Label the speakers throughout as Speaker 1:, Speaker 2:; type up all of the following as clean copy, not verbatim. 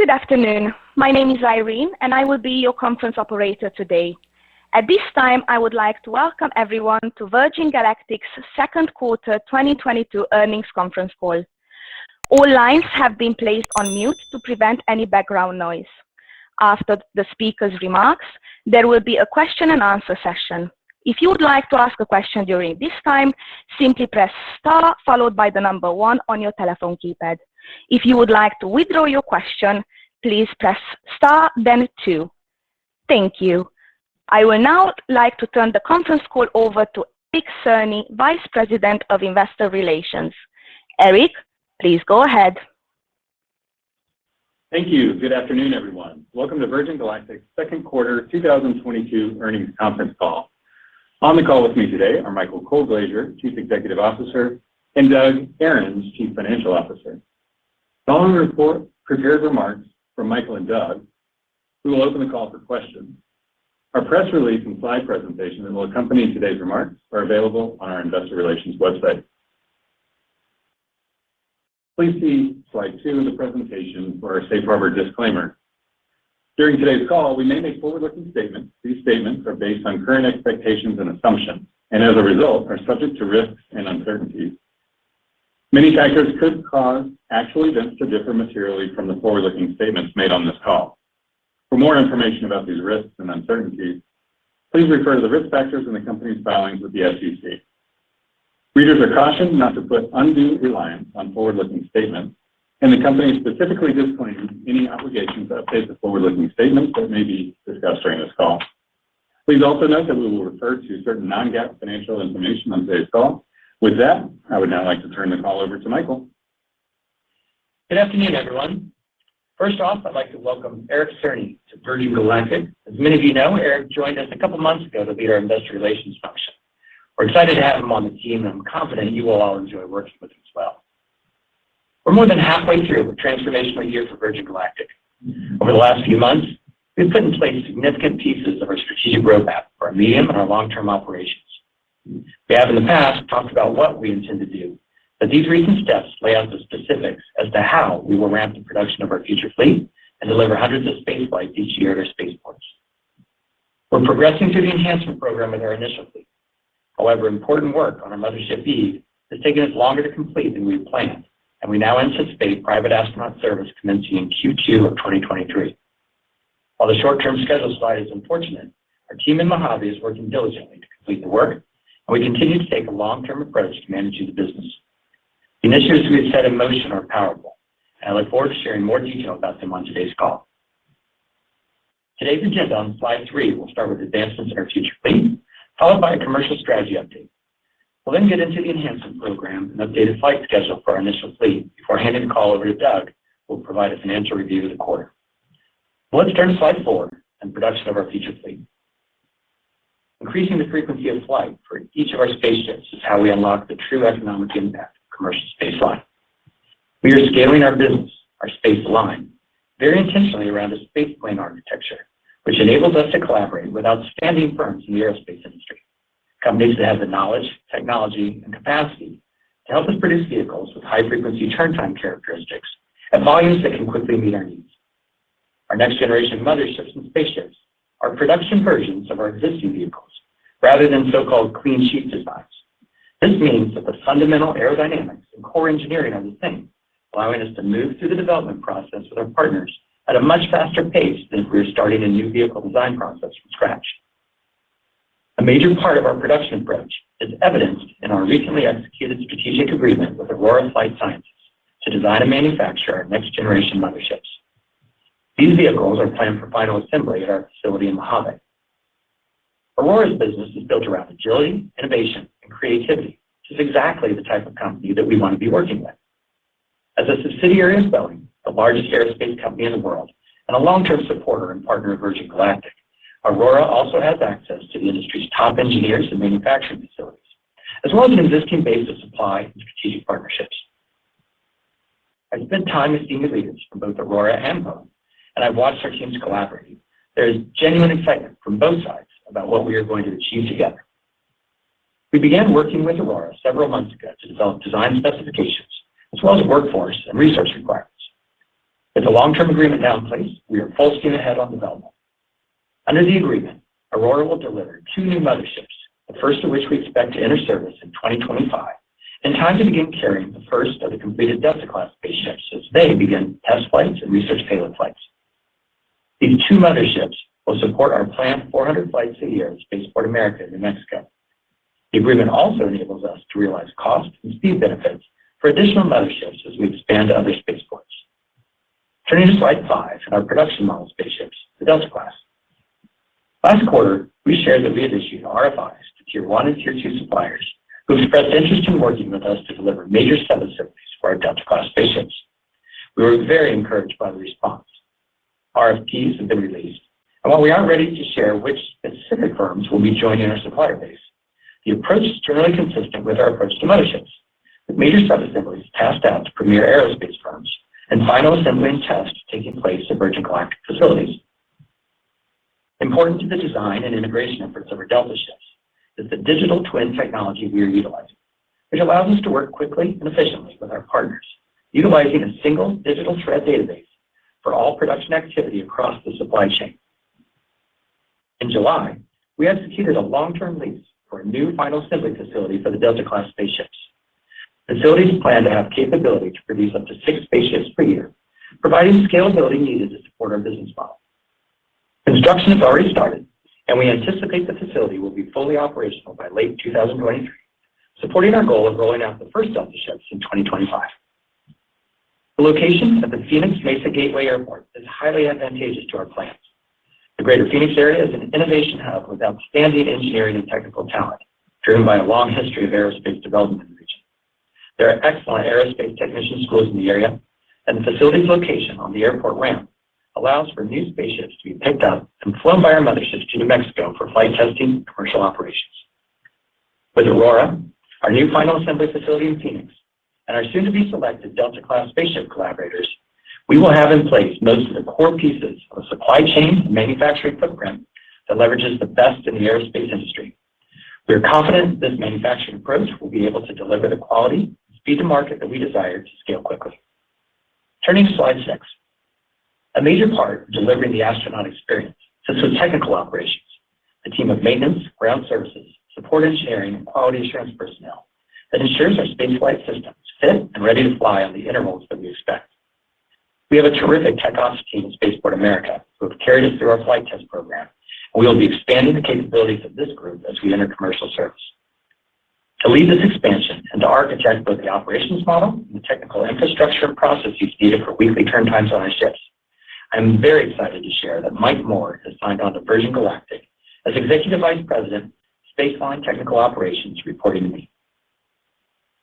Speaker 1: Good afternoon. My name is Irene, and I will be your conference operator today. At this time, I would like to welcome everyone to Virgin Galactic's second quarter 2022 earnings conference call. All lines have been placed on mute to prevent any background noise. After the speaker's remarks, there will be a question and answer session. If you would like to ask a question during this time, simply press star followed by the number 1 on your telephone keypad. If you would like to withdraw your question, please press star then 2. Thank you. I will now like to turn the conference call over to Eric Cerny, Vice President of Investor Relations. Eric, please go ahead.
Speaker 2: Thank you. Good afternoon, everyone. Welcome to Virgin Galactic's second quarter 2022 earnings conference call. On the call with me today are Michael Colglazier, Chief Executive Officer, and Doug Ahrens, Chief Financial Officer. Following prepared remarks from Michael and Doug, we will open the call for questions. Our press release and slide presentation that will accompany today's remarks are available on our investor relations website. Please see slide 2 of the presentation for our safe harbor disclaimer. During today's call, we may make forward-looking statements. These statements are based on current expectations and assumptions, and as a result are subject to risks and uncertainties. Many factors could cause actual events to differ materially from the forward-looking statements made on this call. For more information about these risks and uncertainties, please refer to the risk factors in the company's filings with the SEC. Readers are cautioned not to put undue reliance on forward-looking statements, and the company specifically disclaims any obligation to update the forward-looking statements that may be discussed during this call. Please also note that we will refer to certain non-GAAP financial information on today's call. With that, I would now like to turn the call over to Michael.
Speaker 3: Good afternoon, everyone. First off, I'd like to welcome Eric Cerny to Virgin Galactic. As many of you know, Eric joined us a couple months ago to lead our investor relations function. We're excited to have him on the team, and I'm confident you will all enjoy working with him as well. We're more than halfway through a transformational year for Virgin Galactic. Over the last few months, we've put in place significant pieces of our strategic roadmap for our medium and our long-term operations. We have in the past talked about what we intend to do, but these recent steps lay out the specifics as to how we will ramp the production of our future fleet and deliver hundreds of space flights each year at our spaceports. We're progressing through the enhancement program with our initial fleet. However, important work on our mothership Eve has taken us longer to complete than we had planned, and we now anticipate private astronaut service commencing in Q2 of 2023. While the short-term schedule slide is unfortunate, our team in Mojave is working diligently to complete the work, and we continue to take a long-term approach to managing the business. The initiatives we have set in motion are powerful, and I look forward to sharing more detail about them on today's call. Today's agenda on slide 3 will start with advancements in our future fleet, followed by a commercial strategy update. We'll then get into the enhancement program and updated flight schedule for our initial fleet before handing the call over to Doug, who will provide a financial review of the quarter. Let's turn to slide 4 and production of our future fleet. Increasing the frequency of flight for each of our spaceships is how we unlock the true economic impact of commercial spaceflight. We are scaling our business, our space line, very intentionally around a spaceplane architecture, which enables us to collaborate with outstanding firms in the aerospace industry, companies that have the knowledge, technology, and capacity to help us produce vehicles with high-frequency turn time characteristics at volumes that can quickly meet our needs. Our next-generation motherships and spaceships are production versions of our existing vehicles, rather than so-called clean sheet designs. This means that the fundamental aerodynamics and core engineering are the same, allowing us to move through the development process with our partners at a much faster pace than if we were starting a new vehicle design process from scratch. A major part of our production approach is evidenced in our recently executed strategic agreement with Aurora Flight Sciences to design and manufacture our next-generation motherships. These vehicles are planned for final assembly at our facility in Mojave. Aurora's business is built around agility, innovation, and creativity, which is exactly the type of company that we want to be working with. As a subsidiary of Boeing, the largest aerospace company in the world, and a long-term supporter and partner of Virgin Galactic, Aurora also has access to the industry's top engineers and manufacturing facilities, as well as an existing base of supply and strategic partnerships. I've spent time with senior leaders from both Aurora and Boeing, and I've watched our teams collaborate. There is genuine excitement from both sides about what we are going to achieve together. We began working with Aurora several months ago to develop design specifications, as well as workforce and resource requirements. With the long-term agreement now in place, we are full steam ahead on development. Under the agreement, Aurora will deliver 2 new motherships, the first of which we expect to enter service in 2025, in time to begin carrying the first of the completed Delta-class spaceships as they begin test flights and research payload flights. These 2 motherships will support our planned 400 flights a year at Spaceport America in New Mexico. The agreement also enables us to realize cost and speed benefits for additional motherships as we expand to other spaceports. Turning to slide 5 and our production model spaceships, the Delta class. Last quarter, we shared that we had issued RFIs to Tier 1 and Tier 2 suppliers who expressed interest in working with us to deliver major sub-assemblies for our Delta class spaceships. We were very encouraged by the response. RFPs have been released, and while we aren't ready to share which specific firms will be joining our supplier base, the approach is generally consistent with our approach to motherships, with major sub-assemblies tasked out to premier aerospace firms and final assembly and test taking place at Virgin Galactic facilities. Important to the design and integration efforts of our Delta ships is the digital twin technology we are utilizing, which allows us to work quickly and efficiently with our partners, utilizing a single digital thread database for all production activity across the supply chain. In July, we executed a long-term lease for a new final assembly facility for the Delta-class spaceships. Facilities plan to have capability to produce up to 6 spaceships per year, providing scalability needed to support our business model. Construction has already started, and we anticipate the facility will be fully operational by late 2023, supporting our goal of rolling out the first Delta ships in 2025. The location at the Phoenix Mesa Gateway Airport is highly advantageous to our plans. The greater Phoenix area is an innovation hub with outstanding engineering and technical talent, driven by a long history of aerospace development in the region. There are excellent aerospace technician schools in the area, and the facility's location on the airport ramp allows for new spaceships to be picked up and flown by our motherships to New Mexico for flight testing and commercial operations. With Aurora, our new final assembly facility in Phoenix, and our soon-to-be selected Delta-class spaceship collaborators, we will have in place most of the core pieces of a supply chain and manufacturing footprint that leverages the best in the aerospace industry. We are confident this manufacturing approach will be able to deliver the quality and speed to market that we desire to scale quickly. Turning to slide 6. A major part of delivering the astronaut experience sits with technical operations, a team of maintenance, ground services, support engineering, and quality assurance personnel that ensures our spaceflight systems fit and ready to fly on the intervals that we expect. We have a terrific tech ops team at Spaceport America who have carried us through our flight test program, and we will be expanding the capabilities of this group as we enter commercial service. To lead this expansion and to architect both the operations model and the technical infrastructure and processes needed for weekly turn times on our ships, I am very excited to share that Mike Moore has signed on to Virgin Galactic as Executive Vice President, Spaceline Technical Operations, reporting to me.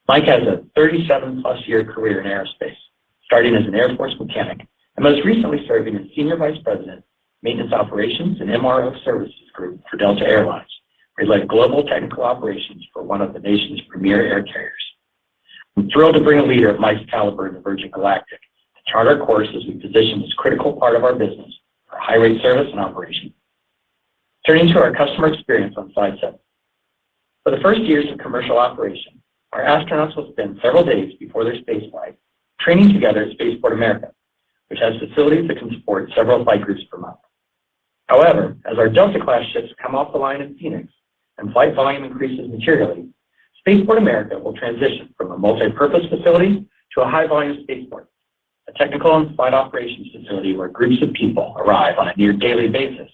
Speaker 3: Mike has a 37-plus year career in aerospace, starting as an Air Force mechanic and most recently serving as Senior Vice President, Maintenance Operations and MRO Services Group for Delta Airlines, where he led global technical operations for one of the nation's premier air carriers. I'm thrilled to bring a leader of Mike's caliber into Virgin Galactic to chart our course as we position this critical part of our business for high-rate service and operation. Turning to our customer experience on slide 7. For the first years of commercial operation, our astronauts will spend several days before their spaceflight training together at Spaceport America, which has facilities that can support several flight groups per month. However, as our Delta-class ships come off the line in Phoenix and flight volume increases materially, Spaceport America will transition from a multi-purpose facility to a high-volume spaceport, a technical and flight operations facility where groups of people arrive on a near daily basis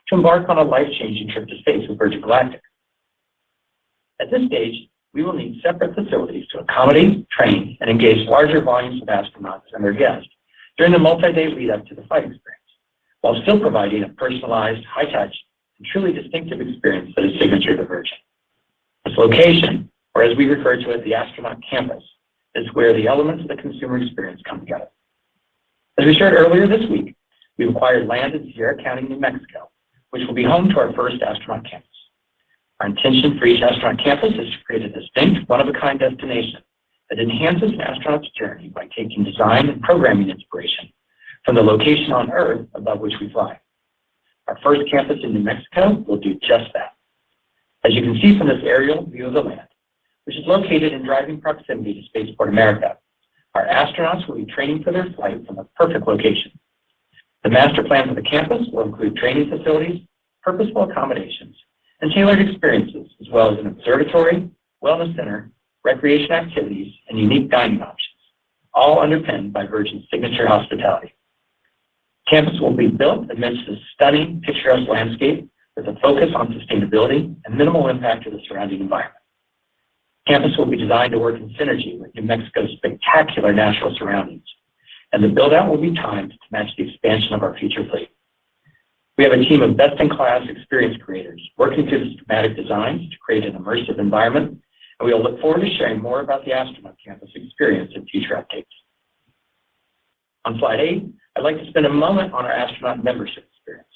Speaker 3: to embark on a life-changing trip to space with Virgin Galactic. At this stage, we will need separate facilities to accommodate, train, and engage larger volumes of astronauts and their guests during the multi-day lead-up to the flight experience, while still providing a personalized, high-touch, and truly distinctive experience that is signature to Virgin. This location, or as we refer to it, the astronaut campus, is where the elements of the consumer experience come together. As we shared earlier this week, we've acquired land in Sierra County, New Mexico, which will be home to our first astronaut campus. Our intention for each astronaut campus is to create a distinct, one-of-a-kind destination that enhances an astronaut's journey by taking design and programming inspiration from the location on Earth above which we fly. Our first campus in New Mexico will do just that. As you can see from this aerial view of the land, which is located in driving proximity to Spaceport America, Our astronauts will be training for their flight from a perfect location. The master plan for the campus will include training facilities, purposeful accommodations, and tailored experiences, as well as an observatory, wellness center, recreation activities, and unique dining options, all underpinned by Virgin's signature hospitality. Campus will be built amidst a stunning, picturesque landscape with a focus on sustainability and minimal impact to the surrounding environment. Campus will be designed to work in synergy with New Mexico's spectacular natural surroundings, and the build-out will be timed to match the expansion of our future fleet. We have a team of best-in-class experience creators working through the schematic designs to create an immersive environment, and we will look forward to sharing more about the astronaut campus experience in future updates. On slide 8, I'd like to spend a moment on our astronaut membership experience.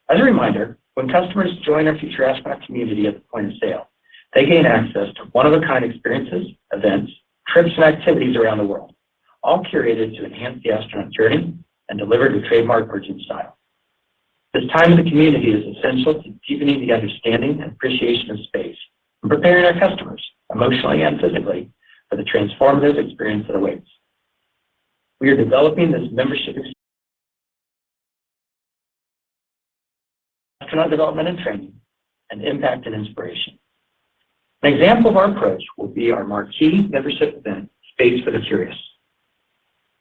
Speaker 3: As a reminder, when customers join our future astronaut community at the point of sale, they gain access to one-of-a-kind experiences, events, trips, and activities around the world, all curated to enhance the astronaut journey and delivered with trademark Virgin style. This time in the community is essential to deepening the understanding and appreciation of space and preparing our customers, emotionally and physically, for the transformative experience that awaits. We are developing this membership experience, astronaut development and training, and impact and inspiration. An example of our approach will be our marquee membership event, Space for the Curious.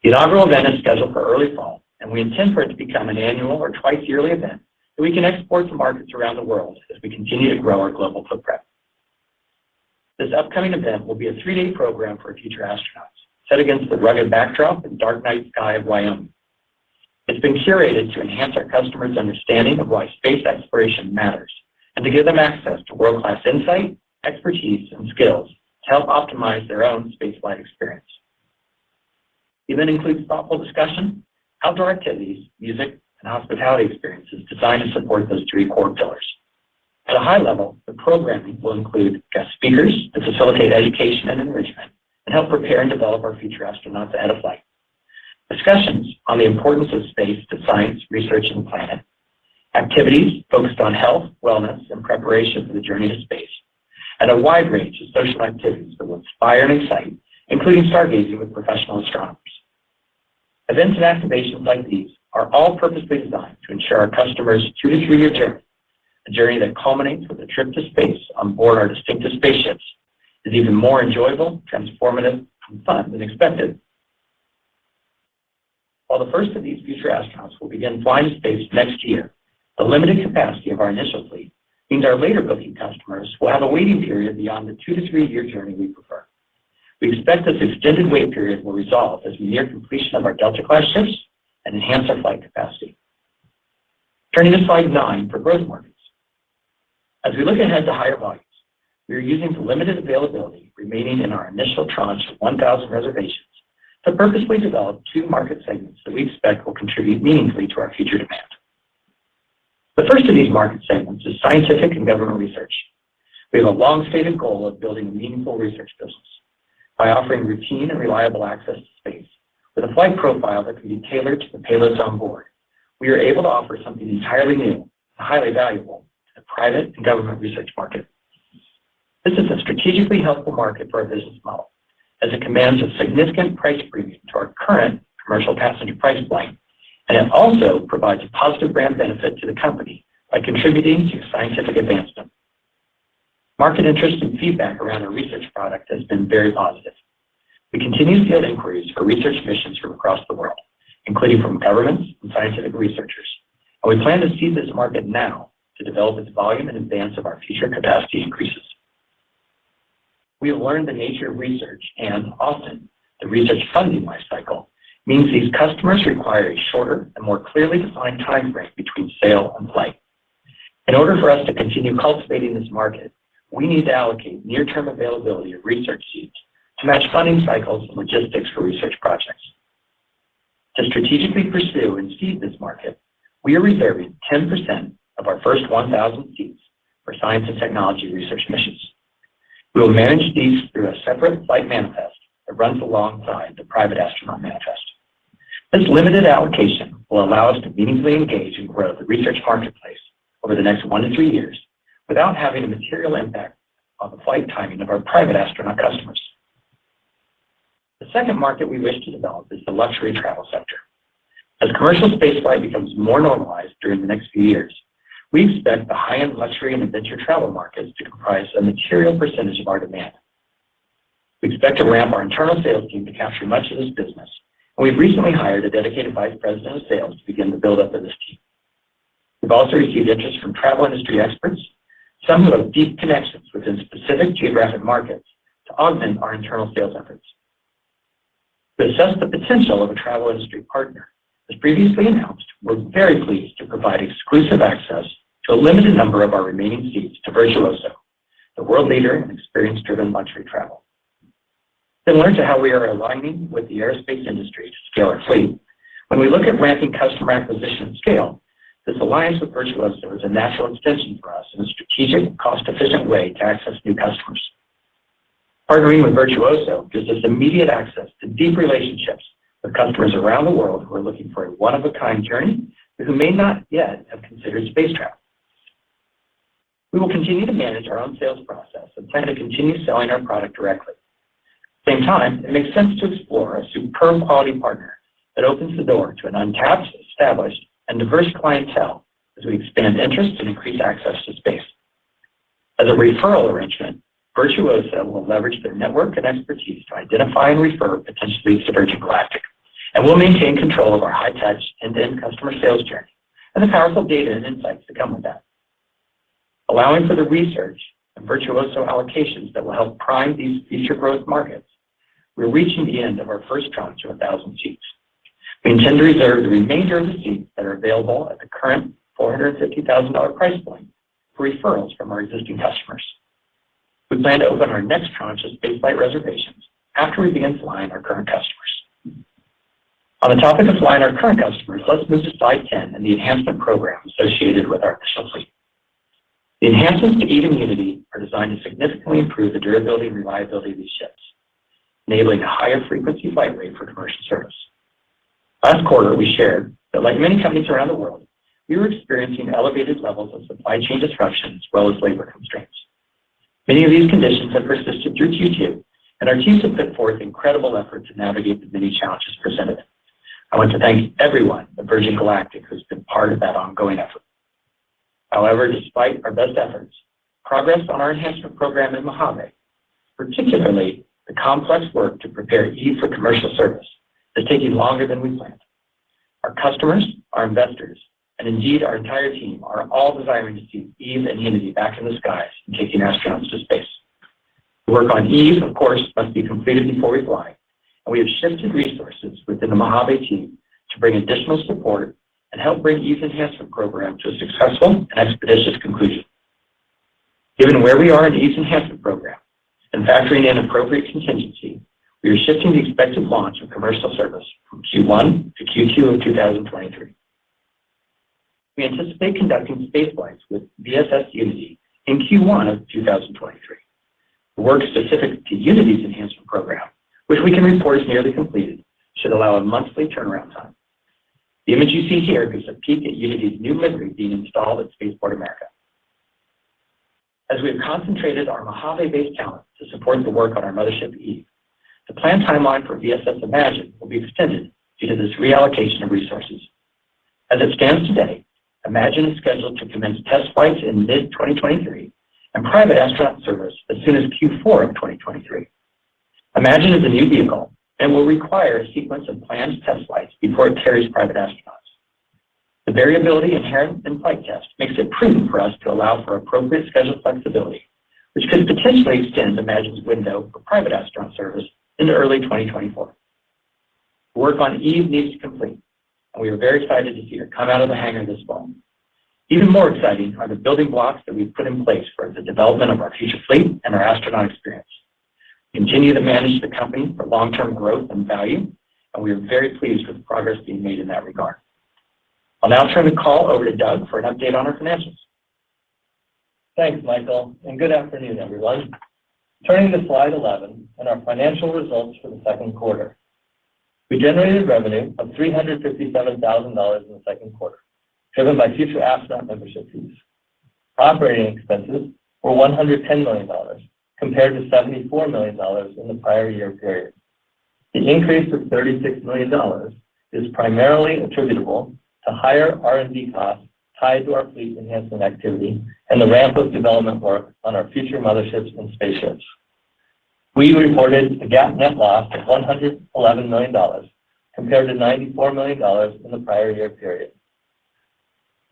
Speaker 3: The inaugural event is scheduled for early fall, and we intend for it to become an annual or twice-yearly event that we can export to markets around the world as we continue to grow our global footprint. This upcoming event will be a 3-day program for future astronauts, set against the rugged backdrop and dark night sky of Wyoming. It's been curated to enhance our customers' understanding of why space exploration matters and to give them access to world-class insight, expertise, and skills to help optimize their own spaceflight experience. The event includes thoughtful discussion, outdoor activities, music, and hospitality experiences designed to support those 3 core pillars. At a high level, the programming will include guest speakers to facilitate education and enrichment and help prepare and develop our future astronauts ahead of flight. Discussions on the importance of space to science, research, and the planet. Activities focused on health, wellness, and preparation for the journey to space. And a wide range of social activities that will inspire and excite, including stargazing with professional astronomers. Events and activations like these are all purposely designed to ensure our customers' 2 to 3 year journey, a journey that culminates with a trip to space on board our distinctive spaceships, is even more enjoyable, transformative, and fun than expected. While the first of these future astronauts will begin flying to space next year, the limited capacity of our initial fleet means our later booking customers will have a waiting period beyond the 2 to 3 year journey we prefer. We expect this extended wait period will resolve as we near completion of our Delta-class ships and enhance our flight capacity. Turning to slide 9 for growth markets. As we look ahead to higher volumes, we are using the limited availability remaining in our initial tranche of 1,000 reservations to purposely develop 2 market segments that we expect will contribute meaningfully to our future demand. The first of these market segments is scientific and government research. We have a long-stated goal of building a meaningful research business by offering routine and reliable access to space with a flight profile that can be tailored to the payloads on board. We are able to offer something entirely new and highly valuable to the private and government research market. This is a strategically helpful market for our business model, as it commands a significant price premium to our current commercial passenger price point, and it also provides a positive brand benefit to the company by contributing to scientific advancement. Market interest and feedback around our research product has been very positive. We continue to get inquiries for research missions from across the world, including from governments and scientific researchers, and we plan to seize this market now to develop its volume in advance of our future capacity increases. We have learned the nature of research, and often the research funding life cycle means these customers require a shorter and more clearly defined time frame between sale and flight. In order for us to continue cultivating this market, we need to allocate near-term availability of research seats to match funding cycles and logistics for research projects. To strategically pursue and seed this market, we are reserving 10% of our first 1,000 seats for science and technology research missions. We will manage these through a separate flight manifest that runs alongside the private astronaut manifest. This limited allocation will allow us to meaningfully engage and grow the research marketplace over the next 1 to 3 years without having a material impact on the flight timing of our private astronaut customers. The second market we wish to develop is the luxury travel sector. As commercial spaceflight becomes more normalized during the next few years, we expect the high-end luxury and adventure travel markets to comprise a material percentage of our demand. We expect to ramp our internal sales team to capture much of this business, and we've recently hired a dedicated vice president of sales to begin the build-up of this team. We've also received interest from travel industry experts, some who have deep connections within specific geographic markets, to augment our internal sales efforts. To assess the potential of a travel industry partner, as previously announced, we're very pleased to provide exclusive access to a limited number of our remaining seats to Virtuoso, the world leader in experience-driven luxury travel. Similar to how we are aligning with the aerospace industry to scale our fleet, when we look at ramping customer acquisition and scale, this alliance with Virtuoso is a natural extension for us in a strategic, cost-efficient way to access new customers. Partnering with Virtuoso gives us immediate access to deep relationships with customers around the world who are looking for a one-of-a-kind journey, but who may not yet have considered space travel. We will continue to manage our own sales process and plan to continue selling our product directly. At the same time, it makes sense to explore a superb quality partner that opens the door to an untapped, established, and diverse clientele as we expand interest and increase access to space. As a referral arrangement, Virtuoso will leverage their network and expertise to identify and refer potential leads to Virgin Galactic, and will maintain control of our high-touch end-to-end customer sales journey and the powerful data and insights that come with that. Allowing for the research and Virtuoso allocations that will help prime these future growth markets, we're reaching the end of our first tranche of 1,000 seats. We intend to reserve the remainder of the seats that are available at the current $450,000 price point for referrals from our existing customers. We plan to open our next tranche of spaceflight reservations after we begin flying our current customers. On the topic of flying our current customers, let's move to slide 10 and the enhancement program associated with our initial fleet. The enhancements to Eve and Unity are designed to significantly improve the durability and reliability of these ships, enabling a higher frequency flight rate for commercial service. Last quarter, we shared that like many companies around the world, we were experiencing elevated levels of supply chain disruption as well as labor constraints. Many of these conditions have persisted through Q2, and our teams have put forth incredible effort to navigate the many challenges presented. I want to thank everyone at Virgin Galactic who's been part of that ongoing effort. However, despite our best efforts, progress on our enhancement program in Mojave, particularly the complex work to prepare Eve for commercial service, is taking longer than we planned. Our customers, our investors, and indeed our entire team are all desiring to see Eve and Unity back in the skies and taking astronauts to space. The work on Eve, of course, must be completed before we fly, and we have shifted resources within the Mojave team to bring additional support and help bring Eve's enhancement program to a successful and expeditious conclusion. Given where we are in Eve's enhancement program and factoring in appropriate contingency, we are shifting the expected launch of commercial service from Q1 to Q2 of 2023. We anticipate conducting space flights with VSS Unity in Q1 of 2023. The work specific to Unity's enhancement program, which we can report is nearly completed, should allow a monthly turnaround time. The image you see here gives a peek at Unity's new livery being installed at Spaceport America. As we have concentrated our Mojave-based talent to support the work on our mothership Eve, the planned timeline for VSS Imagine will be extended due to this reallocation of resources. As it stands today, Imagine is scheduled to commence test flights in mid-2023 and private astronaut service as soon as Q4 of 2023. Imagine is a new vehicle and will require a sequence of planned test flights before it carries private astronauts. The variability inherent in flight test makes it prudent for us to allow for appropriate schedule flexibility, which could potentially extend Imagine's window for private astronaut service into early 2024. The work on Eve needs to complete, and we are very excited to see her come out of the hangar this fall. Even more exciting are the building blocks that we've put in place for the development of our future fleet and our astronaut experience. We continue to manage the company for long-term growth and value, and we are very pleased with the progress being made in that regard. I'll now turn the call over to Doug for an update on our financials.
Speaker 4: Thanks, Michael, and good afternoon, everyone. Turning to slide 11 and our financial results for the second quarter. We generated revenue of $357,000 in the second quarter, driven by future astronaut membership fees. Operating expenses were $110 million, compared to $74 million in the prior year period. The increase of $36 million is primarily attributable to higher R&D costs tied to our fleet enhancement activity and the ramp of development work on our future motherships and spaceships. We reported a GAAP net loss of $111 million compared to $94 million in the prior year period.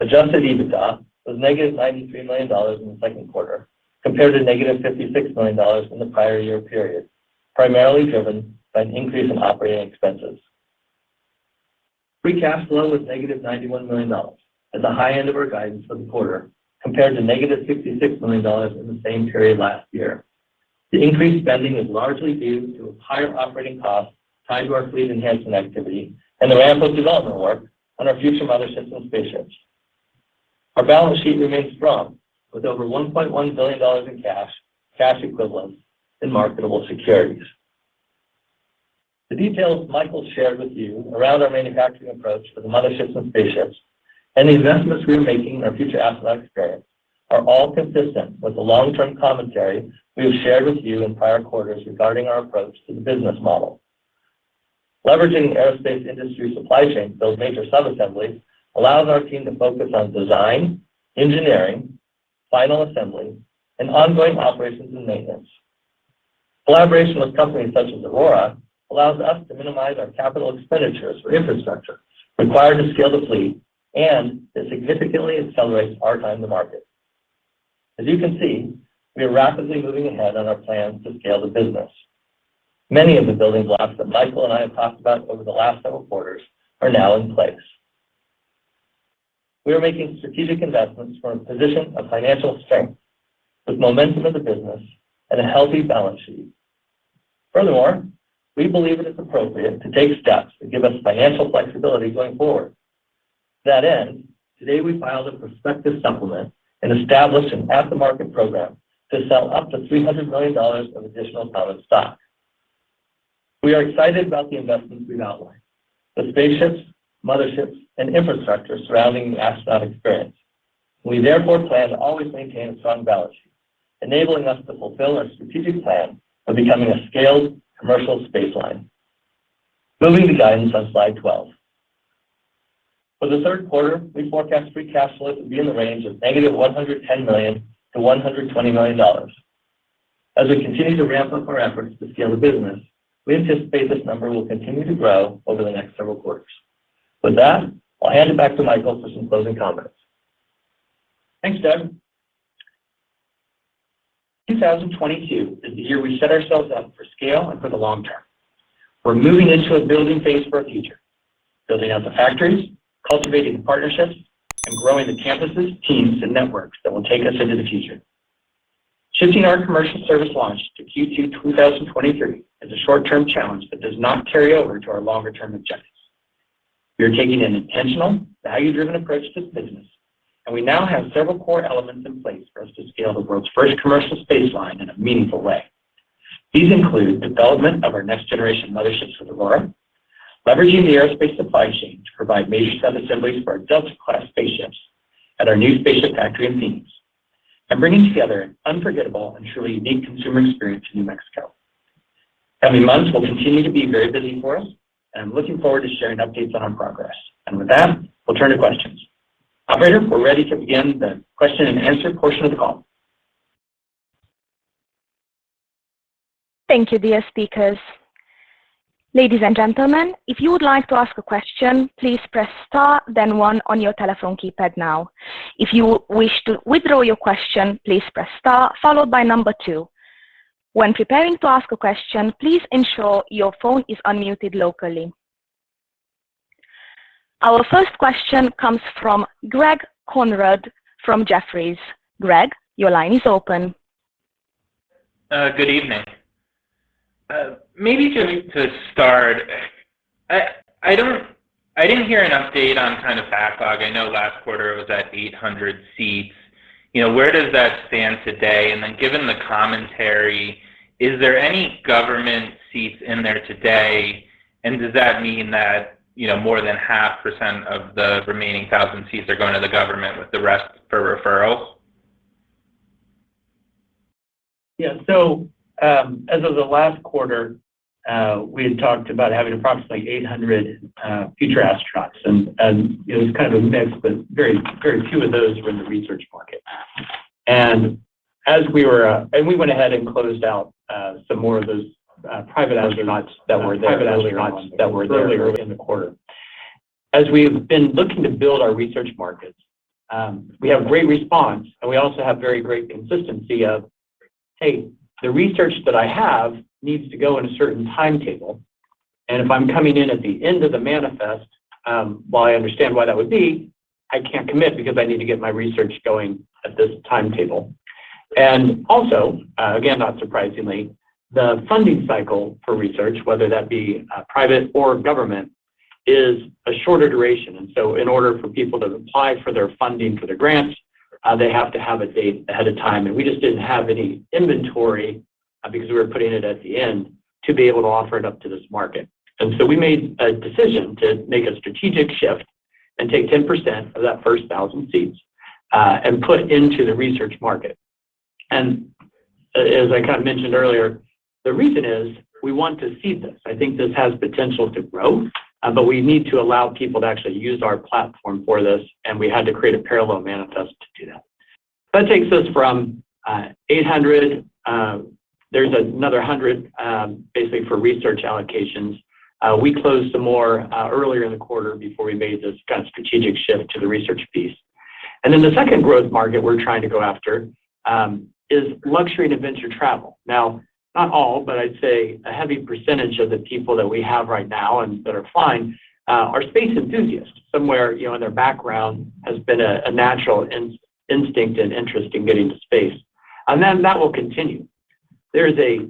Speaker 4: Adjusted EBITDA was negative $93 million in the second quarter compared to negative $56 million in the prior year period, primarily driven by an increase in operating expenses. Free cash flow was negative $91 million at the high end of our guidance for the quarter, compared to negative $66 million in the same period last year. The increased spending is largely due to higher operating costs tied to our fleet enhancement activity and the ramp of development work on our future motherships and spaceships. Our balance sheet remains strong, with over $1.1 billion in cash equivalents, and marketable securities. The details Michael shared with you around our manufacturing approach for the motherships and spaceships and the investments we are making in our future astronaut experience are all consistent with the long-term commentary we have shared with you in prior quarters regarding our approach to the business model. Leveraging the aerospace industry supply chain to build major subassemblies allows our team to focus on design, engineering, final assembly, and ongoing operations and maintenance. Collaboration with companies such as Aurora allows us to minimize our capital expenditures for infrastructure required to scale the fleet, and it significantly accelerates our time to market. As you can see, we are rapidly moving ahead on our plans to scale the business. Many of the building blocks that Michael and I have talked about over the last several quarters are now in place. We are making strategic investments from a position of financial strength, with momentum in the business and a healthy balance sheet. Furthermore, we believe it is appropriate to take steps that give us financial flexibility going forward. To that end, today we filed a prospectus supplement and established an at-the-market program to sell up to $300 million of additional common stock. We are excited about the investments we've outlined, the spaceships, motherships, and infrastructure surrounding the astronaut experience. We therefore plan to always maintain a strong balance sheet, enabling us to fulfill our strategic plan of becoming a scaled commercial space line. Moving to guidance on slide 12. For the third quarter, we forecast free cash flow to be in the range of negative $110 million to $120 million. As we continue to ramp up our efforts to scale the business, we anticipate this number will continue to grow over the next several quarters. With that, I'll hand it back to Michael for some closing comments.
Speaker 3: Thanks, Doug. 2022 is the year we set ourselves up for scale and for the long term. We're moving into a building phase for our future, building out the factories, cultivating the partnerships, and growing the campuses, teams, and networks that will take us into the future. Shifting our commercial service launch to Q2 2023 is a short-term challenge that does not carry over to our longer-term objectives. We are taking an intentional, value-driven approach to this business, and we now have several core elements in place for us to scale the world's first commercial space line in a meaningful way. These include development of our next-generation motherships with Aurora, leveraging the aerospace supply chain to provide major subassemblies for our Delta-class spaceships at our new spaceship factory in Phoenix, and bringing together an unforgettable and truly unique consumer experience in New Mexico. Coming months will continue to be very busy for us, and I'm looking forward to sharing updates on our progress. And with that, we'll turn to questions. Operator, we're ready to begin the question and answer portion of the call.
Speaker 1: Thank you, dear speakers. Ladies and gentlemen, if you would like to ask a question, please press star, then 1 on your telephone keypad now. If you wish to withdraw your question, please press star, followed by number 2. When preparing to ask a question, please ensure your phone is unmuted locally. Our first question comes from Greg Conrad from Jefferies. Greg, your line is open.
Speaker 5: Good evening. Maybe just to start, I didn't hear an update on kind of backlog. I know last quarter it was at 800 seats. You know, where does that stand today? And then given the commentary, is there any government seats in there today? And does that mean that, you know, more than 0.5% of the remaining 1,000 seats are going to the government with the rest for referrals?
Speaker 4: Yeah, so as of the last quarter,
Speaker 3: we had talked about having approximately 800 future astronauts, and it was kind of a mix, but very few of those were in the research market. And as we were, and we went ahead and closed out some more of those private astronauts that were there earlier in the quarter. As we've been looking to build our research markets, we have great response, and we also have very great consistency of, hey, the research that I have needs to go in a certain timetable. And if I'm coming in at the end of the manifest, while I understand why that would be, I can't commit because I need to get my research going at this timetable. And also, again, not surprisingly, the funding cycle for research, whether that be private or government, is a shorter duration. And so in order for people to apply for their funding for their grants, they have to have a date ahead of time. And we just didn't have any inventory because we were putting it at the end to be able to offer it up to this market. And so we made a decision to make a strategic shift and take 10% of that first 1,000 seats and put into the research market. And as I kind of mentioned earlier, the reason is we want to seed this. I think this has potential to grow, but we need to allow people to actually use our platform for this, and we had to create a parallel manifest to do that. That takes us from 800, there's another 100 basically for research allocations. We closed some more earlier in the quarter before we made this kind of strategic shift to the research piece. And then the second growth market we're trying to go after is luxury and adventure travel. Now, not all, but I'd say a heavy percentage of the people that we have right now and that are flying are space enthusiasts. Somewhere, in their background has been a natural instinct and interest in getting to space. And then that will continue. There's a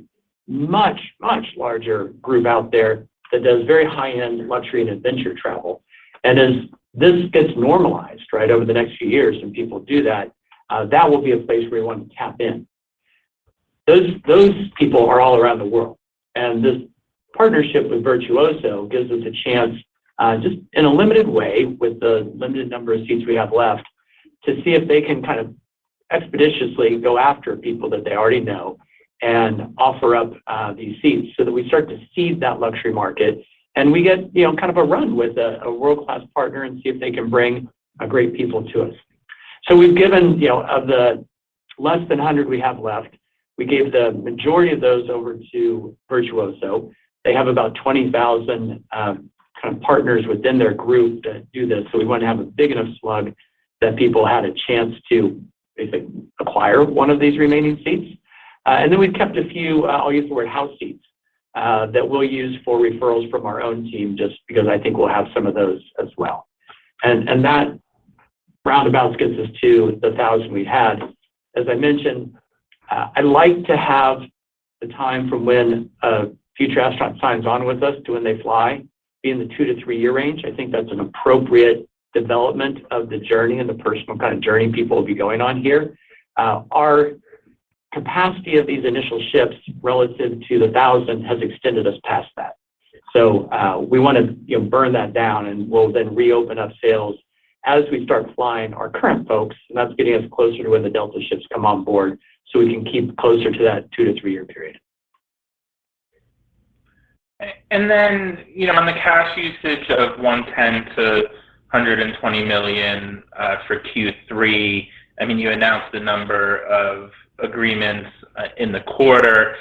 Speaker 3: much, much larger group out there that does very high-end luxury and adventure travel. And as this gets normalized, right, over the next few years and people do that, that will be a place where we want to tap in. Those people are all around the world. And this partnership with Virtuoso gives us a chance, just in a limited way, with the limited number of seats we have left, to see if they can kind of expeditiously go after people that they already know and offer up these seats so that we start to seed that luxury market. And we get, kind of a run with a world-class partner and see if they can bring great people to us. So we've given, of the less than 100 we have left, we gave the majority of those over to Virtuoso. They have about 20,000 kind of partners within their group that do this. So we want to have a big enough slug that people had a chance to basically acquire one of these remaining seats. And then we've kept a few, I'll use the word house seats, that we'll use for referrals from our own team, just because I think we'll have some of those as well. And that roundabouts gets us to the 1,000 we had. As I mentioned, I like to have the time from when a future astronaut signs on with us to when they fly be in the 2 to 3 year range. I think that's an appropriate development of the journey and the personal kind of journey people will be going on here. Our capacity of these initial ships relative to the 1,000 has extended us past that. So we want to burn that down, and we'll then reopen up sales as we start flying our current folks, and that's getting us closer to when the Delta ships come on board, so we can keep closer to that 2 to 3 year period.
Speaker 5: And then, on the cash usage of 110 to 120 million for Q3, I mean, you announced a number of agreements in the quarter.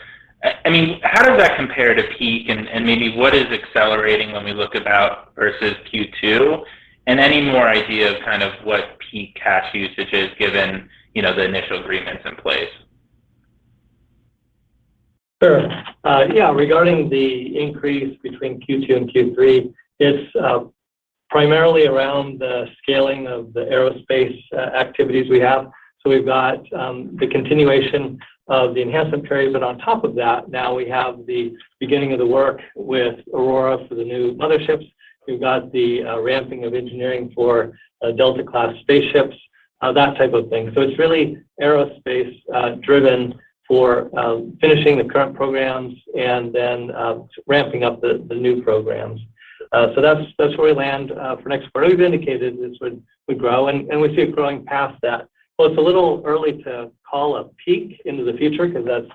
Speaker 5: I mean, how does that compare to peak, and maybe what is accelerating when we look about versus Q2? And any more idea of kind of what peak cash usage is given, the initial agreements in place?
Speaker 4: Sure. Regarding the increase between Q2 and Q3, it's primarily around the scaling of the aerospace activities we have. So we've got the continuation of the enhancement period, but on top of that, now we have the beginning of the work with Aurora for the new motherships. We've got the ramping of engineering for Delta-class spaceships, that type of thing. So it's really aerospace driven for finishing the current programs and then ramping up the new programs. So that's where we land for next quarter. We've indicated this would grow, and we see it growing past that. Well, it's a little early to call a peak into the future because that's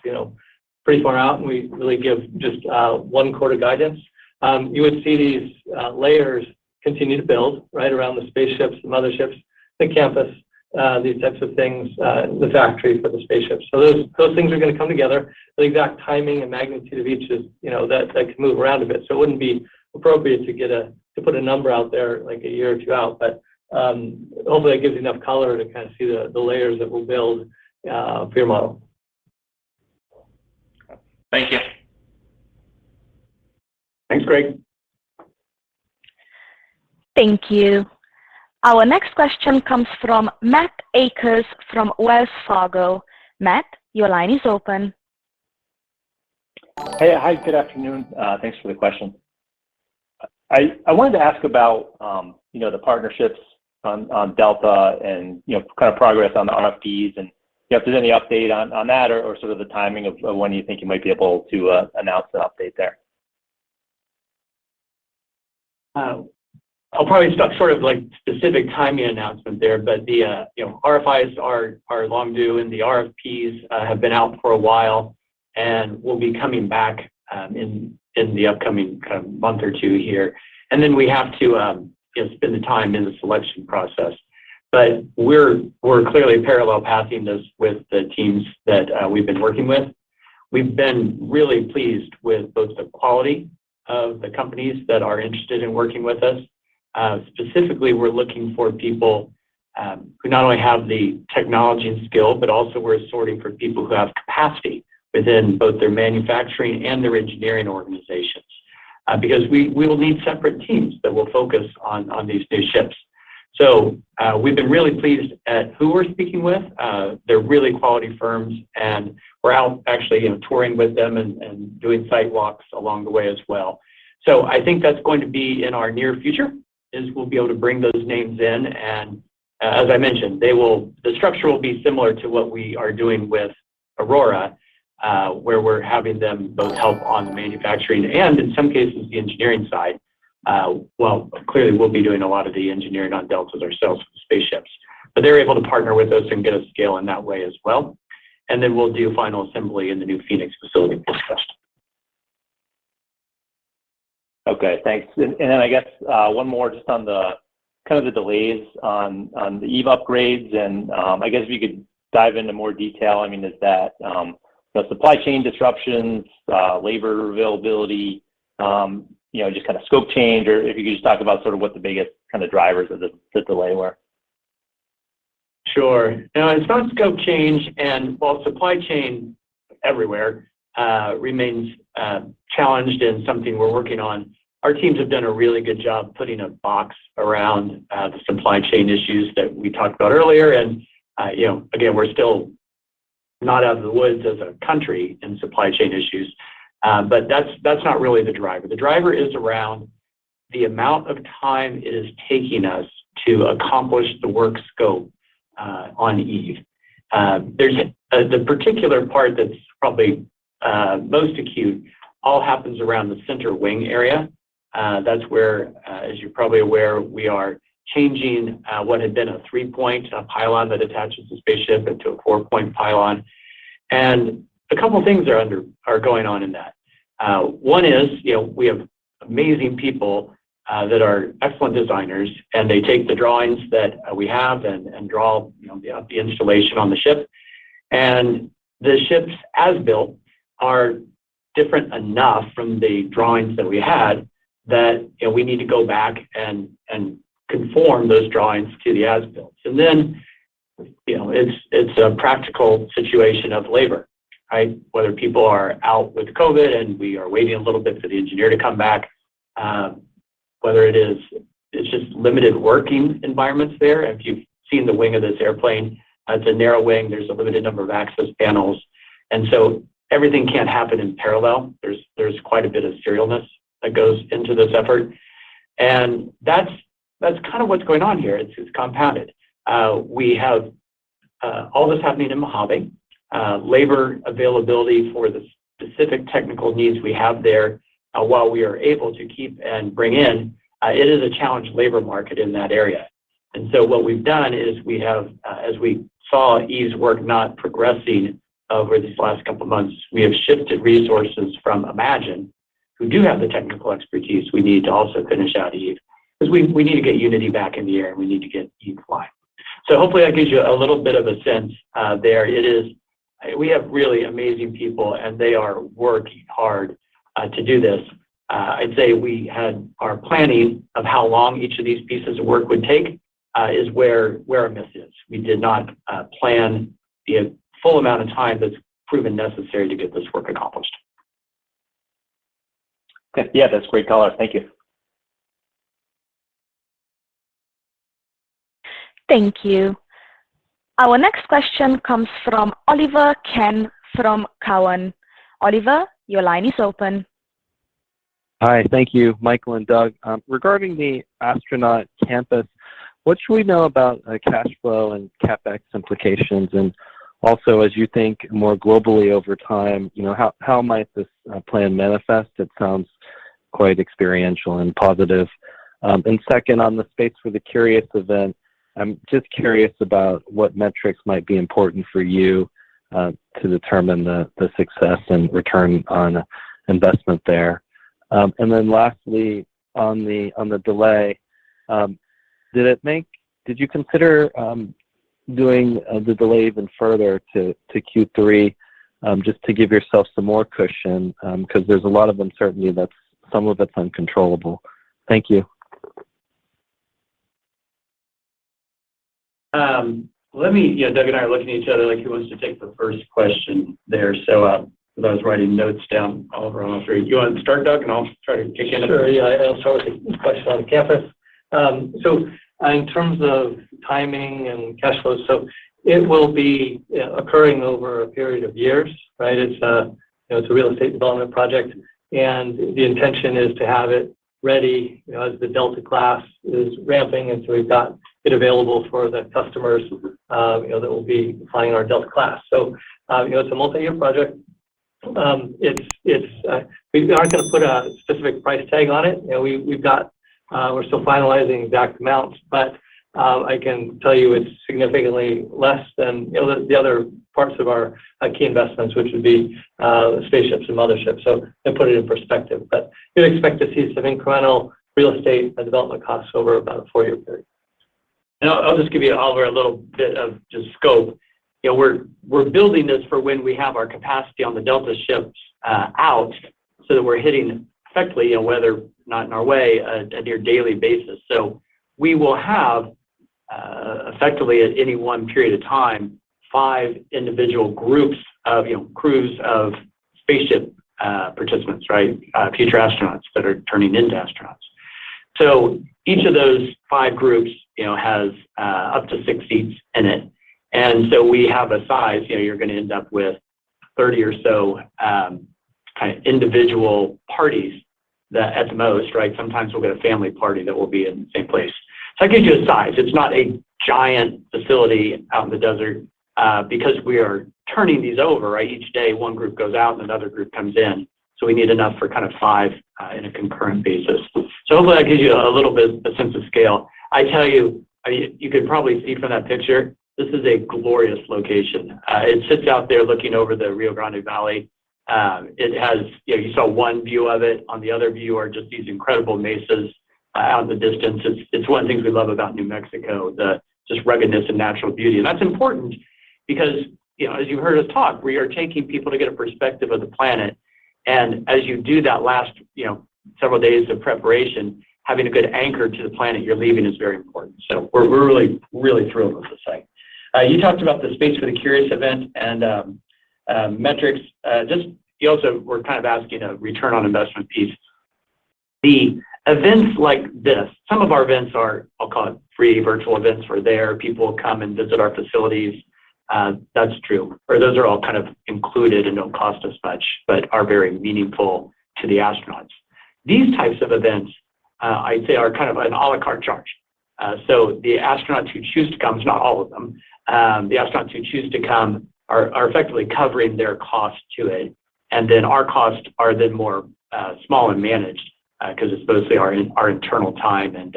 Speaker 4: pretty far out, and we really give just 1 quarter guidance. You would see these layers continue to build right around the spaceships, the motherships, the campus, these types of things, the factory for the spaceships. So those things are going to come together. The exact timing and magnitude of each is, that can move around a bit. So it wouldn't be appropriate to put a number out there like a year or two out. But hopefully that gives you enough color to kind of see the layers that we'll build for your model.
Speaker 5: Thank you.
Speaker 2: Thanks, Greg.
Speaker 1: Thank you. Our next question comes from Matt Akers from Wells Fargo. Matt, your line is open.
Speaker 6: Hey, hi, good afternoon. Thanks for the question. I wanted to ask about, the partnerships on Delta and, kind of progress on the RFPs, and if there's any update on that or sort of the timing of when you think you might be able to announce an update there.
Speaker 3: I'll probably start sort of like specific timing announcement there, but the RFIs are long due, and the RFPs have been out for a while, and will be coming back in the upcoming kind of month or two here. And then we have to spend the time in the selection process. But we're clearly parallel pathing this with the teams that we've been working with. We've been really pleased with both the quality of the companies that are interested in working with us. Specifically, we're looking for people who not only have the technology and skill, but also we're sorting for people who have capacity within both their manufacturing and their engineering organizations. Because we will need separate teams that will focus on these new ships. So we've been really pleased at who we're speaking with. They're really quality firms, and we're out actually touring with them and doing site walks along the way as well. So I think that's going to be in our near future, is we'll be able to bring those names in, and as I mentioned, the structure will be similar to what we are doing with Aurora, where we're having them both help on the manufacturing and in some cases the engineering side. Well, clearly we'll be doing a lot of the engineering on Deltas ourselves with the spaceships, but they're able to partner with us and get us scale in that way as well. And then we'll do final assembly in the new Phoenix facility discussed.
Speaker 6: Okay, thanks. And then I guess one more just on the kind of the delays on the Eve upgrades, and I guess if you could dive into more detail. I mean, is that supply chain disruptions, labor availability, just kind of scope change, or if you could just talk about sort of what the biggest kind of drivers of the delay were.
Speaker 3: Sure. Now, it's not scope change, and while supply chain everywhere remains challenged and something we're working on, our teams have done a really good job putting a box around the supply chain issues that we talked about earlier. And, again, we're still not out of the woods as a country in supply chain issues, but that's not really the driver. The driver is around the amount of time it is taking us to accomplish the work scope on Eve. There's the particular part that's probably most acute all happens around the center wing area. That's where, as you're probably aware, we are changing what had been a 3-point pylon that attaches the spaceship into a 4-point pylon. And a couple of things are going on in that. One is, we have amazing people that are excellent designers, and they take the drawings that we have and draw the installation on the ship. And the ships as built are different enough from the drawings that we had that we need to go back and conform those drawings to the as-built. And then it's a practical situation of labor, right? Whether people are out with COVID and we are waiting a little bit for the engineer to come back, whether it's just limited working environments there. If you've seen the wing of this airplane, it's a narrow wing. There's a limited number of access panels, and so everything can't happen in parallel. There's quite a bit of serialness that goes into this effort, and that's kind of what's going on here. It's compounded. We have all this happening in Mojave. Labor availability for the specific technical needs we have there, while we are able to keep and bring in, it is a challenged labor market in that area. And so what we've done is we have, as we saw Eve's work not progressing over these last couple of months, we have shifted resources from Imagine, who do have the technical expertise we need to also finish out Eve, because we need to get Unity back in the air and we need to get Eve flying. So hopefully that gives you a little bit of a sense there. We have really amazing people and they are working hard to do this. I'd say we had our planning of how long each of these pieces of work would take is where our miss is. We did not plan the full amount of time that's proven necessary to get this work accomplished.
Speaker 6: Okay. Yeah, that's great color. Thank you.
Speaker 1: Thank you. Our next question comes from Oliver Ken from Cowen. Oliver, your line is open.
Speaker 7: Hi, thank you, Michael and Doug. Regarding the astronaut campus, what should we know about cash flow and CapEx implications? And also, as you think more globally over time, how might this plan manifest? It sounds quite experiential and positive. And second, on the Space for the Curious event, I'm just curious about what metrics might be important for you to determine the success and return on investment there. And then lastly, on the delay, did you consider doing the delay even further to Q3 just to give yourself some more cushion because there's a lot of uncertainty some of it's uncontrollable. Thank you.
Speaker 3: Doug and I are looking at each other like who wants to take the first question there. So I was writing notes down, Oliver, on all three. You want to start, Doug, and I'll try to kick in?
Speaker 4: Sure, yeah, I'll start with the question on the campus. So in terms of timing and cash flow, so it will be occurring over a period of years, right? It's a real estate development project, and the intention is to have it ready as the Delta class is ramping, and so we've got it available for the customers that will be flying our Delta class. So it's a multi-year project. We aren't going to put a specific price tag on it. We're still finalizing exact amounts, but I can tell you it's significantly less than the other parts of our key investments, which would be spaceships and motherships. So to put it in perspective, but you'd expect to see some incremental real estate and development costs over about a 4-year period.
Speaker 3: And I'll just give you, Oliver, a little bit of just scope. We're building this for when we have our capacity on the Delta ships out, so that we're hitting effectively, weather not in our way, a near daily basis. So we will have effectively at any one period of time 5 individual groups of crews of spaceship participants, right? Future astronauts that are turning into astronauts. So each of those 5 groups, has up to 6 seats in it. And so we have a size, you're going to end up with 30 or so kind of individual parties that at the most, right? Sometimes we'll get a family party that will be in the same place. So that gives you a size. It's not a giant facility out in the desert because we are turning these over, right? Each day one group goes out and another group comes in. So we need enough for kind of 5 in a concurrent basis. So hopefully that gives you a little bit of a sense of scale. I tell you, you could probably see from that picture, this is a glorious location. It sits out there looking over the Rio Grande Valley. It has, you saw one view of it. On the other view are just these incredible mesas out in the distance. It's one of the things we love about New Mexico, the just ruggedness and natural beauty. And that's important because, as you heard us talk, we are taking people to get a perspective of the planet. And as you do that last, several days of preparation, having a good anchor to the planet you're leaving is very important. So we're really, really thrilled with the site. You talked about the Space for the Curious event and metrics. You also were kind of asking a return on investment piece. The events like this, some of our events are, I'll call it free virtual events. We're there, people come and visit our facilities. That's true. Or those are all kind of included and don't cost us much, but are very meaningful to the astronauts. These types of events, I'd say, are kind of an a la carte charge. So the astronauts who choose to come, not all of them, the astronauts who choose to come are effectively covering their cost to it. And then our costs are then more small and managed because it's mostly our internal time and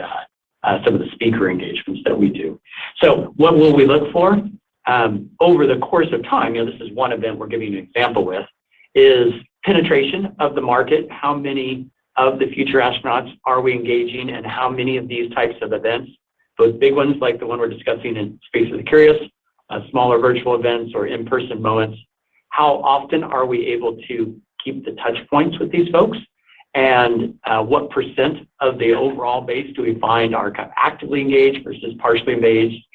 Speaker 3: some of the speaker engagements that we do. So what will we look for? over the course of time, this is one event we're giving you an example with, is penetration of the market. How many of the future astronauts are we engaging, and how many of these types of events, both big ones like the one we're discussing in Space of the Curious, smaller virtual events or in-person moments, how often are we able to keep the touch points with these folks, and what percent of the overall base do we find are kind of actively engaged versus partially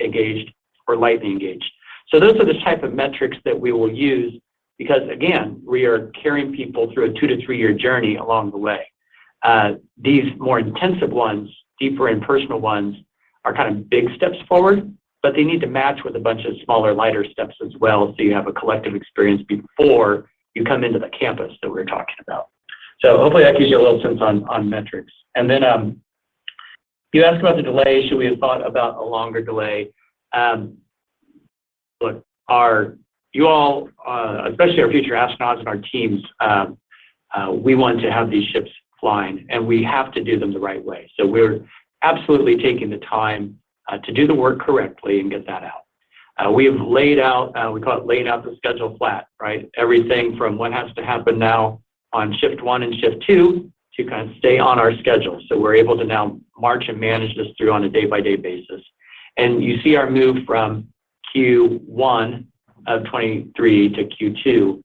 Speaker 3: engaged or lightly engaged. So those are the type of metrics that we will use because, again, we are carrying people through a 2 to 3 year journey along the way. These more intensive ones, deeper and personal ones, are kind of big steps forward, but they need to match with a bunch of smaller, lighter steps as well, so you have a collective experience before you come into the campus that we're talking about. So hopefully that gives you a little sense on metrics. And then you asked about the delay. Should we have thought about a longer delay? Look, you all, especially our future astronauts and our teams, we want to have these ships flying, and we have to do them the right way. So we're absolutely taking the time to do the work correctly and get that out. We have laid out, we call it laying out the schedule flat, right? Everything from what has to happen now on shift 1 and shift 2 to kind of stay on our schedule. So we're able to now march and manage this through on a day-by-day basis. And you see our move from Q1 of 23 to Q2.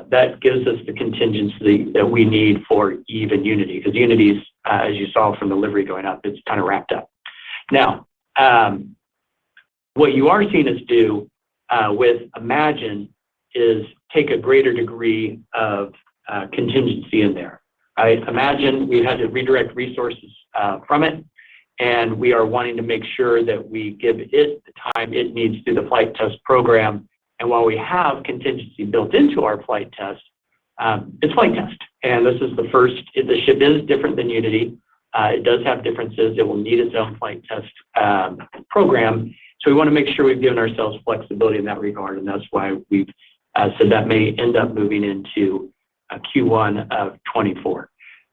Speaker 3: That gives us the contingency that we need for Eve and Unity, because Unity's, as you saw from the livery going up, it's kind of wrapped up. Now, what you are seeing us do with Imagine is take a greater degree of contingency in there. Right? Imagine we had to redirect resources from it, and we are wanting to make sure that we give it the time it needs through the flight test program. And while we have contingency built into our flight test, it's flight test. And this is the first, the ship is different than Unity. It does have differences. It will need its own flight test program. So we want to make sure we've given ourselves flexibility in that regard. And that's why we've said that may end up moving into Q1 of 24.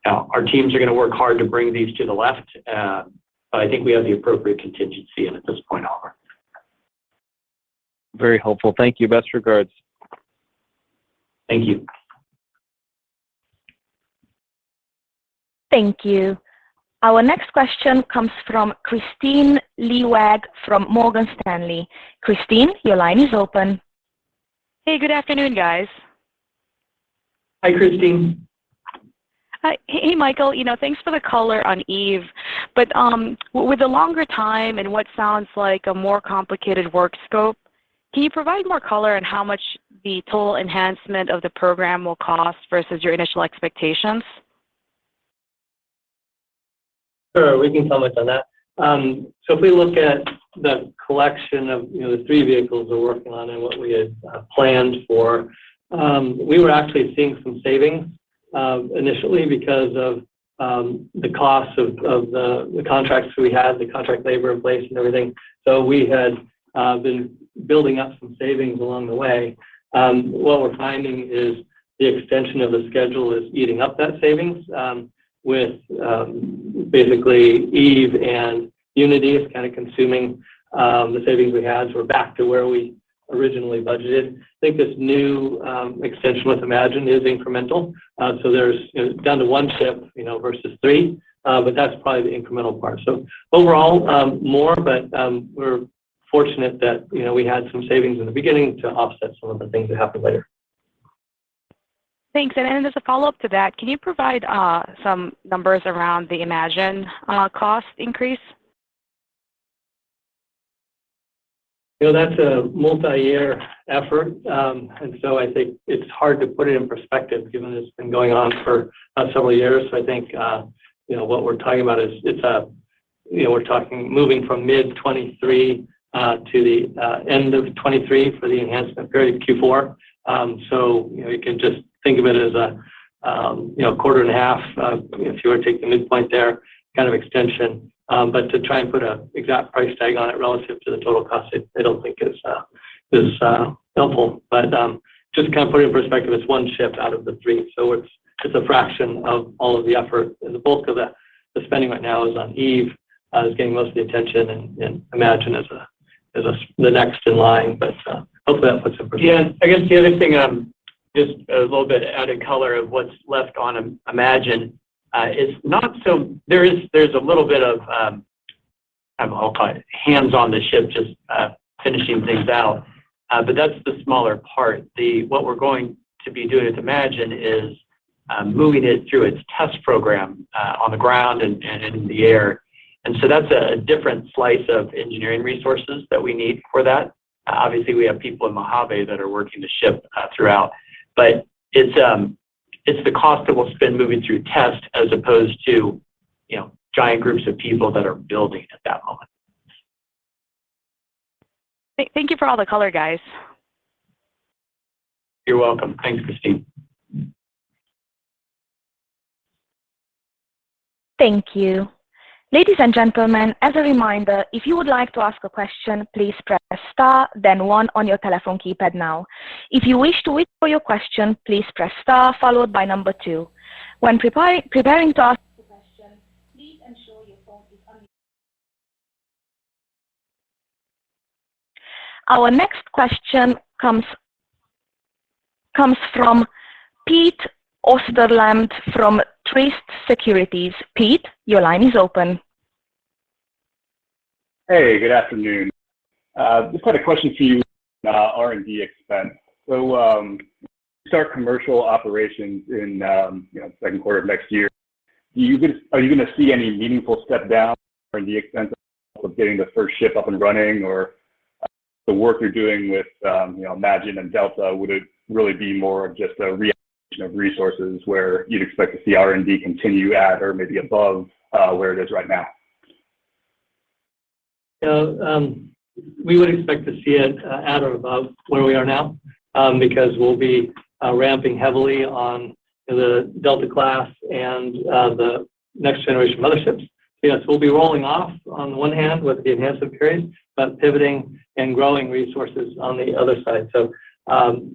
Speaker 3: Now, our teams are going to work hard to bring these to the left, but I think we have the appropriate contingency in at this point, Oliver.
Speaker 7: Very helpful. Thank you. Best regards.
Speaker 3: Thank you.
Speaker 1: Thank you. Our next question comes from Kristine Liwag from Morgan Stanley. Kristine, your line is open.
Speaker 8: Hey, good afternoon, guys.
Speaker 3: Hi, Kristine.
Speaker 8: Hi. Hey, Michael. Thanks for the color on Eve. But with the longer time and what sounds like a more complicated work scope, can you provide more color on how much the total enhancement of the program will cost versus your initial expectations?
Speaker 4: Sure, we can comment on that. So if we look at the collection of the 3 vehicles we're working on and what we had planned for, we were actually seeing some savings initially because of the costs of the contracts we had, the contract labor in place and everything. So we had been building up some savings along the way. What we're finding is the extension of the schedule is eating up that savings with basically Eve and Unity is kind of consuming the savings we had. So we're back to where we originally budgeted. I think this new extension with Imagine is incremental. So there's down to 1 ship, versus 3, but that's probably the incremental part. So overall, more, but we're fortunate that we had some savings in the beginning to offset some of the things that happened later.
Speaker 8: Thanks. And as a follow-up to that, can you provide some numbers around the Imagine cost increase?
Speaker 4: That's a multi-year effort, and so I think it's hard to put it in perspective given it's been going on for several years. So I think what we're talking about is we're talking moving from mid-23 to the end of 23 for the enhancement period Q4. So you can just think of it as a quarter and a half if you were to take the midpoint there, kind of extension. But to try and put an exact price tag on it relative to the total cost, I don't think is helpful. But just kind of put it in perspective, it's 1 ship out of the 3, so it's a fraction of all of the effort. And the bulk of the spending right now is on Eve, is getting most of the attention, and Imagine is the next in line, but hopefully that puts it.
Speaker 3: Yeah, I guess the other thing, just a little bit added color of what's left on Imagine. It's not so, there's a little bit of, I'll call it hands on the ship, just finishing things out. But that's the smaller part. What we're going to be doing with Imagine is moving it through its test program on the ground and in the air. And so that's a different slice of engineering resources that we need for that. Obviously, we have people in Mojave that are working the ship throughout, but it's the cost that we'll spend moving through test as opposed to, giant groups of people that are building at that moment.
Speaker 8: Thank you for all the color, guys.
Speaker 3: You're welcome. Thanks, Christine.
Speaker 1: Thank you. Ladies and gentlemen, as a reminder, if you would like to ask a question, please press star, then 1 on your telephone keypad now. If you wish to withdraw your question, please press star followed by number 2. When preparing to ask a question, please ensure your phone is unmuted. Our next question comes from Pete Osterland from Truist Securities. Pete, your line is open.
Speaker 9: Hey, good afternoon. Just had a question for you on R&D expense. So start commercial operations in second quarter of next year. Are you going to see any meaningful step down in R&D expense of getting the first ship up and running, or the work you're doing with Imagine and Delta, would it really be more of just a reallocation of resources where you'd expect to see R&D continue at or maybe above where it is right now?
Speaker 4: We would expect to see it at or above where we are now, because we'll be ramping heavily on the Delta class and the next generation motherships. Yes, we'll be rolling off on the one hand with the enhancement period, but pivoting and growing resources on the other side. So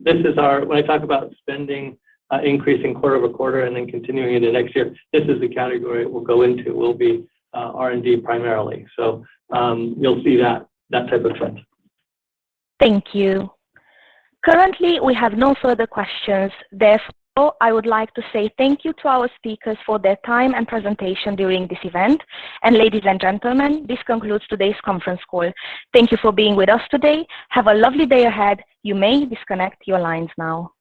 Speaker 4: this is when I talk about spending increasing quarter over quarter and then continuing into next year, this is the category it will go into. Will be R&D primarily. So you'll see that type of trend.
Speaker 1: Thank you. Currently, we have no further questions. Therefore, I would like to say thank you to our speakers for their time and presentation during this event. And ladies and gentlemen, this concludes today's conference call. Thank you for being with us today. Have a lovely day ahead. You may disconnect your lines now.